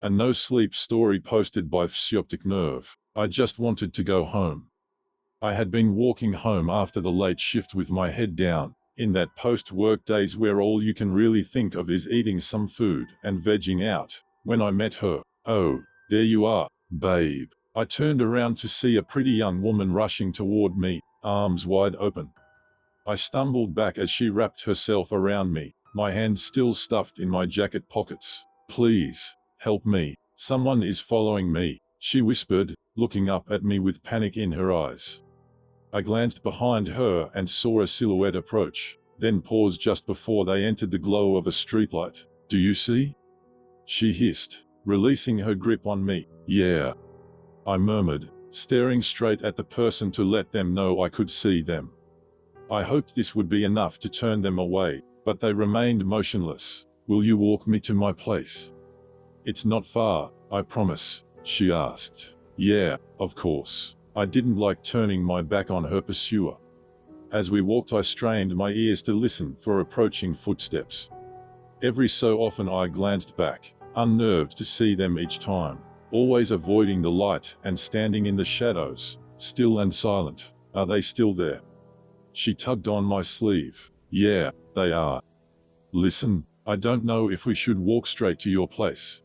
A no-sleep story posted by psyopticnerve. I just wanted to go home. I had been walking home after the late shift with my head down, in that post-work days where all you can really think of is eating some food and vegging out, when I met her. "Oh, there you are, babe." I turned around to see a pretty young woman rushing toward me, arms wide open. I stumbled back as she wrapped herself around me, my hands still stuffed in my jacket pockets. "Please, help me. Someone is following me," she whispered, looking up at me with panic in her eyes. I glanced behind her and saw a silhouette approach, then pause just before they entered the glow of a streetlight. "Do you see?" she hissed, releasing her grip on me. "Yeah," I murmured, staring straight at the person to let them know I could see them. I hoped this would be enough to turn them away, but they remained motionless. "Will you walk me to my place?" "It's not far, I promise," she asked. Yeah, of course. I didn't like turning my back on her pursuer. As we walked, I strained my ears to listen for approaching footsteps. Every so often I glanced back, unnerved to see them each time, always avoiding the light and standing in the shadows, still and silent. "Are they still there?" She tugged on my sleeve. "Yeah, they are. Listen, I don't know if we should walk straight to your place.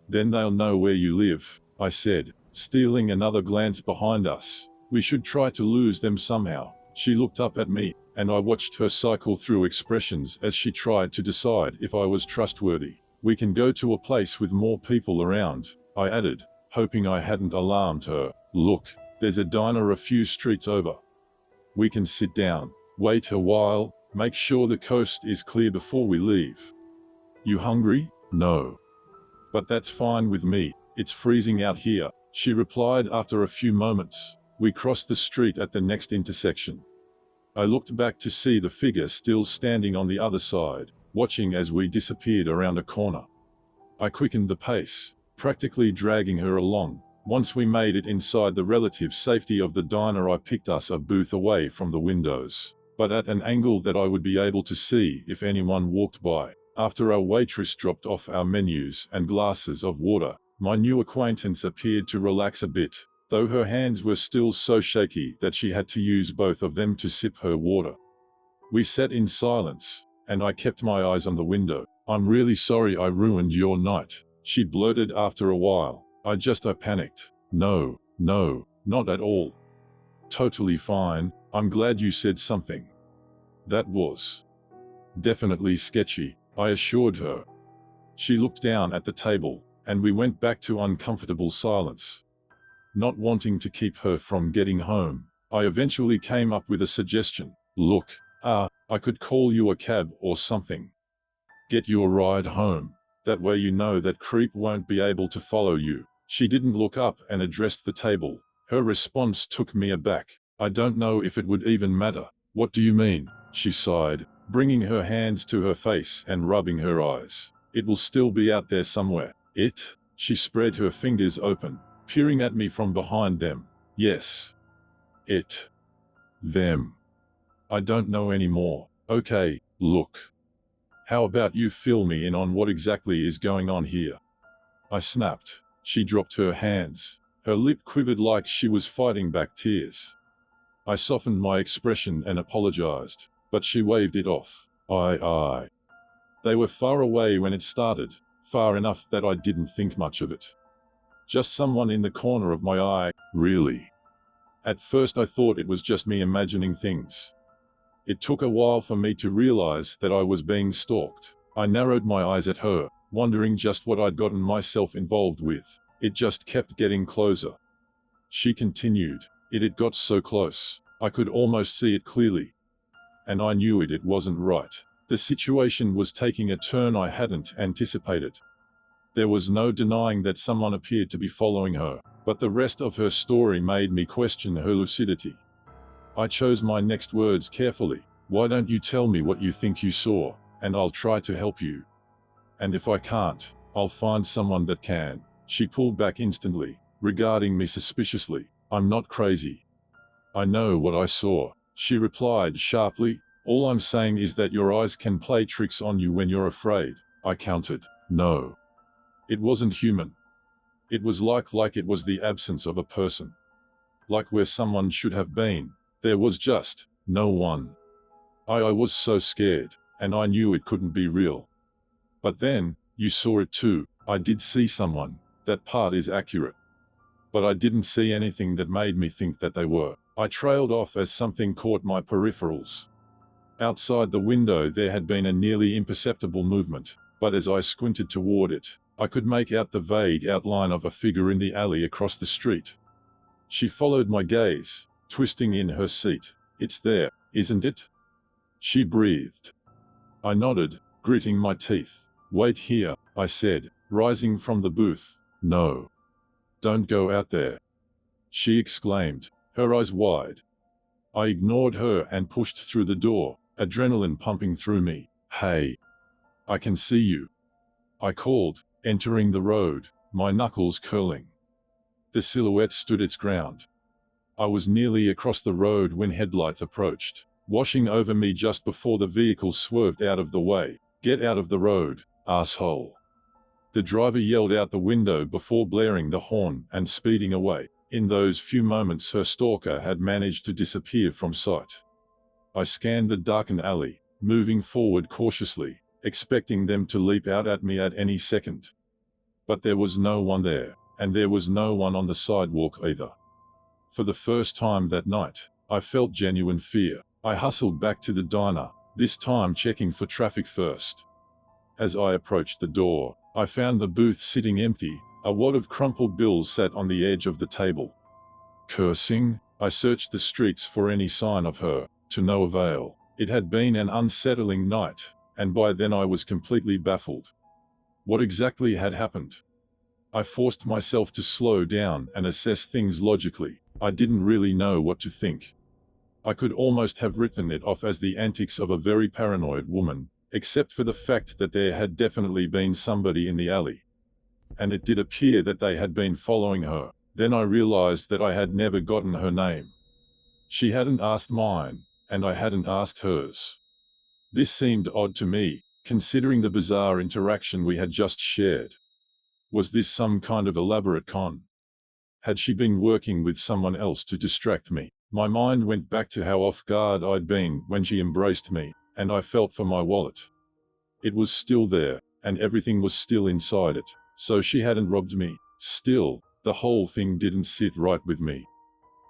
Then they'll know where you live," I said, stealing another glance behind us. "We should try to lose them somehow." She looked up at me, and I watched her cycle through expressions as she tried to decide if I was trustworthy. "We can go to a place with more people around," I added, hoping I hadn't alarmed her. "Look, there's a diner a few streets over. We can sit down, wait a while, make sure the coast is clear before we leave." "You hungry?" "No. But that's fine with me. It's freezing out here," she replied after a few moments. We crossed the street at the next intersection. I looked back to see the figure still standing on the other side, watching as we disappeared around a corner. I quickened the pace, practically dragging her along. Once we made it inside the relative safety of the diner, I picked us a booth away from the windows, but at an angle that I would be able to see if anyone walked by. After our waitress dropped off our menus and glasses of water, my new acquaintance appeared to relax a bit, though her hands were still so shaky that she had to use both of them to sip her water. We sat in silence, and I kept my eyes on the window. "I'm really sorry I ruined your night," she blurted after a while. I panicked. No, not at all. Totally fine. I'm glad you said something." "That was definitely sketchy," I assured her. She looked down at the table, and we went back to uncomfortable silence. Not wanting to keep her from getting home, I eventually came up with a suggestion. "Look, I could call you a cab or something. Get you a ride home. That way you know that creep won't be able to follow you." She didn't look up and addressed the table. Her response took me aback. "I don't know if it would even matter." "What do you mean?" she sighed, bringing her hands to her face and rubbing her eyes. "It will still be out there somewhere." "It?" She spread her fingers open, peering at me from behind them. "Yes. It. Them. I don't know anymore." "Okay, look. How about you fill me in on what exactly is going on here?" I snapped. She dropped her hands. Her lip quivered like she was fighting back tears. I softened my expression and apologized, but she waved it off. I. They were far away when it started, far enough that I didn't think much of it. Just someone in the corner of my eye. Really? At first I thought it was just me imagining things. It took a while for me to realize that I was being stalked. I narrowed my eyes at her, wondering just what I'd gotten myself involved with. It just kept getting closer. She continued. It got so close. I could almost see it clearly. And I knew it wasn't right. The situation was taking a turn I hadn't anticipated. There was no denying that someone appeared to be following her, but the rest of her story made me question her lucidity. I chose my next words carefully. "Why don't you tell me what you think you saw, and I'll try to help you. And if I can't, I'll find someone that can." She pulled back instantly, regarding me suspiciously. "I'm not crazy. I know what I saw," she replied sharply. "All I'm saying is that your eyes can play tricks on you when you're afraid." I countered. "No. It wasn't human. It was like it was the absence of a person. Like where someone should have been, there was just no one. I was so scared, and I knew it couldn't be real. But then, you saw it too. I did see someone. That part is accurate. But I didn't see anything that made me think that they were. I trailed off as something caught my peripherals. Outside the window there had been a nearly imperceptible movement, but as I squinted toward it, I could make out the vague outline of a figure in the alley across the street. She followed my gaze, twisting in her seat. "It's there, isn't it?" she breathed. I nodded, gritting my teeth. "Wait here," I said, rising from the booth. "No. Don't go out there," she exclaimed, her eyes wide. I ignored her and pushed through the door, adrenaline pumping through me. "Hey. I can see you," I called, entering the road, my knuckles curling. The silhouette stood its ground. I was nearly across the road when headlights approached, washing over me just before the vehicle swerved out of the way. "Get out of the road, asshole!" The driver yelled out the window before blaring the horn and speeding away. In those few moments her stalker had managed to disappear from sight. I scanned the darkened alley, moving forward cautiously, expecting them to leap out at me at any second. But there was no one there, and there was no one on the sidewalk either. For the first time that night, I felt genuine fear. I hustled back to the diner, this time checking for traffic first. As I approached the door, I found the booth sitting empty. A wad of crumpled bills sat on the edge of the table. Cursing, I searched the streets for any sign of her, to no avail. It had been an unsettling night, and by then I was completely baffled. What exactly had happened? I forced myself to slow down and assess things logically. I didn't really know what to think. I could almost have written it off as the antics of a very paranoid woman, except for the fact that there had definitely been somebody in the alley. And it did appear that they had been following her. Then I realized that I had never gotten her name. She hadn't asked mine, and I hadn't asked hers. This seemed odd to me, considering the bizarre interaction we had just shared. Was this some kind of elaborate con? Had she been working with someone else to distract me? My mind went back to how off guard I'd been when she embraced me, and I felt for my wallet. It was still there, and everything was still inside it, so she hadn't robbed me. Still, the whole thing didn't sit right with me.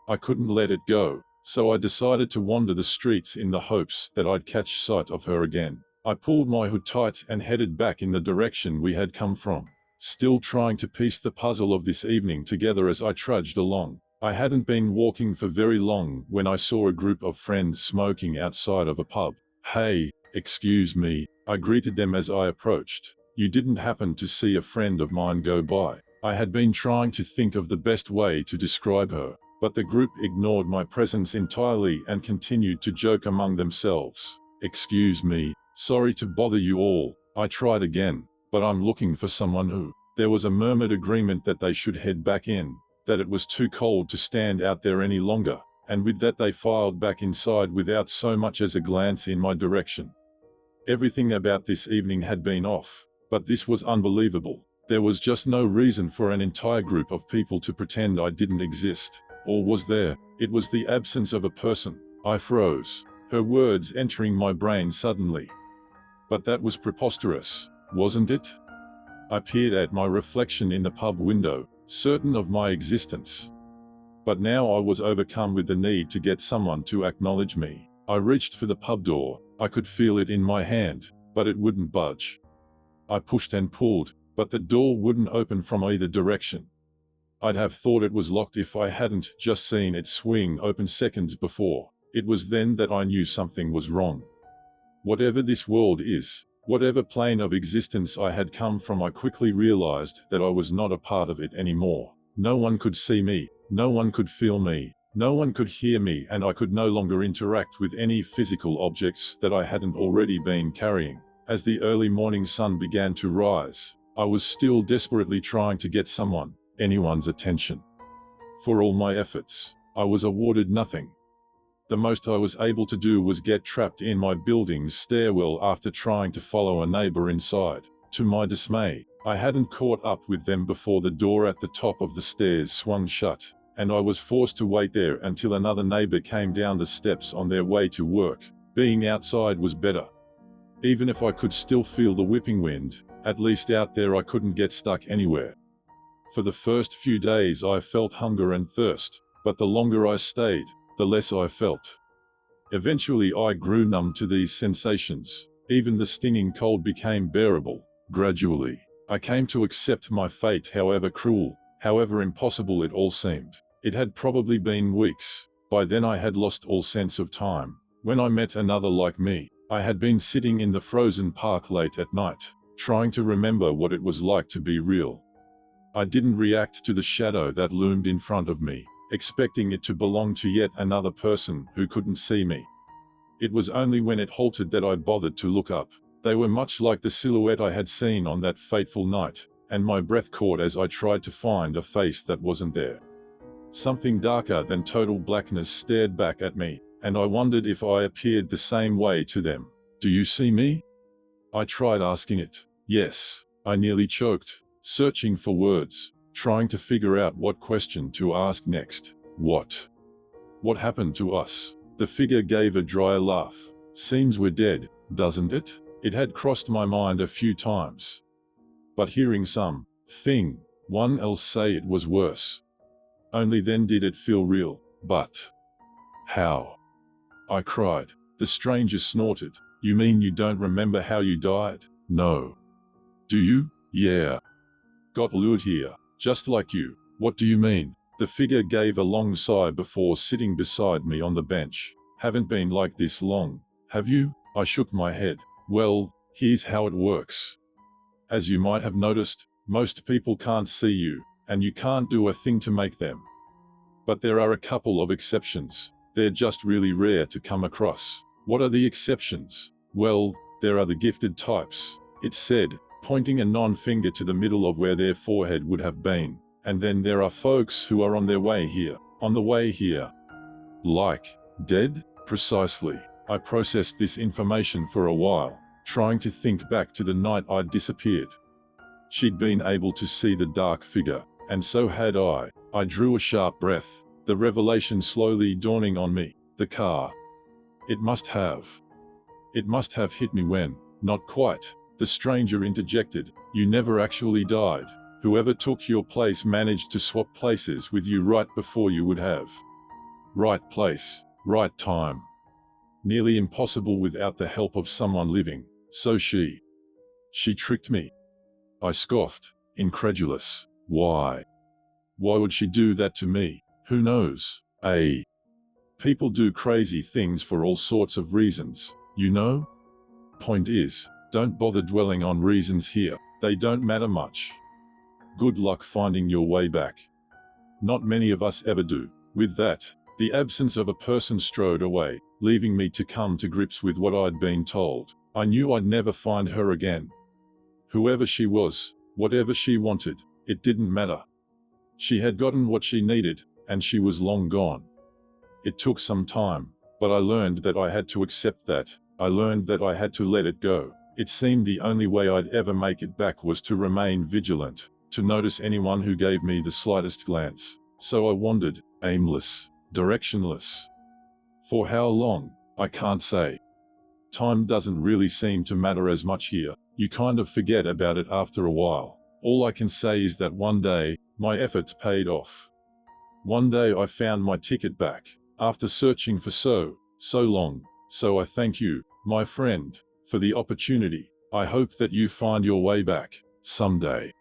I couldn't let it go, so I decided to wander the streets in the hopes that I'd catch sight of her again. I pulled my hood tight and headed back in the direction we had come from, still trying to piece the puzzle of this evening together as I trudged along. I hadn't been walking for very long when I saw a group of friends smoking outside of a pub. "Hey, excuse me," I greeted them as I approached. "You didn't happen to see a friend of mine go by?" I had been trying to think of the best way to describe her, but the group ignored my presence entirely and continued to joke among themselves. "Excuse me, sorry to bother you all," I tried again, "but I'm looking for someone who..." There was a murmured agreement that they should head back in, that it was too cold to stand out there any longer, and with that they filed back inside without so much as a glance in my direction. Everything about this evening had been off, but this was unbelievable. There was just no reason for an entire group of people to pretend I didn't exist. Or was there? It was the absence of a person. I froze, her words entering my brain suddenly. But that was preposterous, wasn't it? I peered at my reflection in the pub window, certain of my existence. But now I was overcome with the need to get someone to acknowledge me. I reached for the pub door. I could feel it in my hand, but it wouldn't budge. I pushed and pulled, but the door wouldn't open from either direction. I'd have thought it was locked if I hadn't just seen it swing open seconds before. It was then that I knew something was wrong. Whatever this world is, whatever plane of existence I had come from, I quickly realized that I was not a part of it anymore. No one could see me, no one could feel me, no one could hear me, and I could no longer interact with any physical objects that I hadn't already been carrying. As the early morning sun began to rise, I was still desperately trying to get anyone's attention. For all my efforts, I was awarded nothing. The most I was able to do was get trapped in my building's stairwell after trying to follow a neighbor inside. To my dismay, I hadn't caught up with them before the door at the top of the stairs swung shut, and I was forced to wait there until another neighbor came down the steps on their way to work. Being outside was better. Even if I could still feel the whipping wind, at least out there I couldn't get stuck anywhere. For the first few days I felt hunger and thirst, but the longer I stayed, the less I felt. Eventually I grew numb to these sensations. Even the stinging cold became bearable. Gradually, I came to accept my fate, however cruel, however impossible it all seemed. It had probably been weeks. By then I had lost all sense of time. When I met another like me, I had been sitting in the frozen park late at night, trying to remember what it was like to be real. I didn't react to the shadow that loomed in front of me, expecting it to belong to yet another person who couldn't see me. It was only when it halted that I bothered to look up. They were much like the silhouette I had seen on that fateful night, and my breath caught as I tried to find a face that wasn't there. Something darker than total blackness stared back at me, and I wondered if I appeared the same way to them. "Do you see me?" I tried asking it. "Yes." I nearly choked, searching for words, trying to figure out what question to ask next. What happened to us?" The figure gave a dry laugh. "Seems we're dead, doesn't it?" It had crossed my mind a few times. But hearing one else say it was worse. Only then did it feel real. "But how?" I cried. The stranger snorted. "You mean you don't remember how you died?" "No." "Do you?" "Yeah. Got lured here, just like you." "What do you mean?" The figure gave a long sigh before sitting beside me on the bench. "Haven't been like this long, have you?" I shook my head. "Well, here's how it works. As you might have noticed, most people can't see you, and you can't do a thing to make them. But there are a couple of exceptions. They're just really rare to come across." "What are the exceptions?" "Well, there are the gifted types," it said, pointing a non-finger to the middle of where their forehead would have been. "And then there are folks who are on their way here." "On the way here?" "Like, dead?" "Precisely." I processed this information for a while, trying to think back to the night I'd disappeared. She'd been able to see the dark figure, and so had I. I drew a sharp breath, the revelation slowly dawning on me. The car. It must have hit me when. "Not quite," the stranger interjected. "You never actually died. Whoever took your place managed to swap places with you right before you would have." Right place, right time. Nearly impossible without the help of someone living. "So she tricked me?" I scoffed, incredulous. Why would she do that to me?" "Who knows? People do crazy things for all sorts of reasons, you know? Point is, don't bother dwelling on reasons here. They don't matter much. Good luck finding your way back. Not many of us ever do." With that, the absence of a person strode away, leaving me to come to grips with what I'd been told. I knew I'd never find her again. Whoever she was, whatever she wanted, it didn't matter. She had gotten what she needed, and she was long gone. It took some time, but I learned that I had to accept that. I learned that I had to let it go. It seemed the only way I'd ever make it back was to remain vigilant, to notice anyone who gave me the slightest glance. So I wandered, aimless, directionless. For how long, I can't say. Time doesn't really seem to matter as much here. You kind of forget about it after a while. All I can say is that one day, my efforts paid off. One day I found my ticket back, after searching for so long. So I thank you, my friend, for the opportunity. I hope that you find your way back, someday.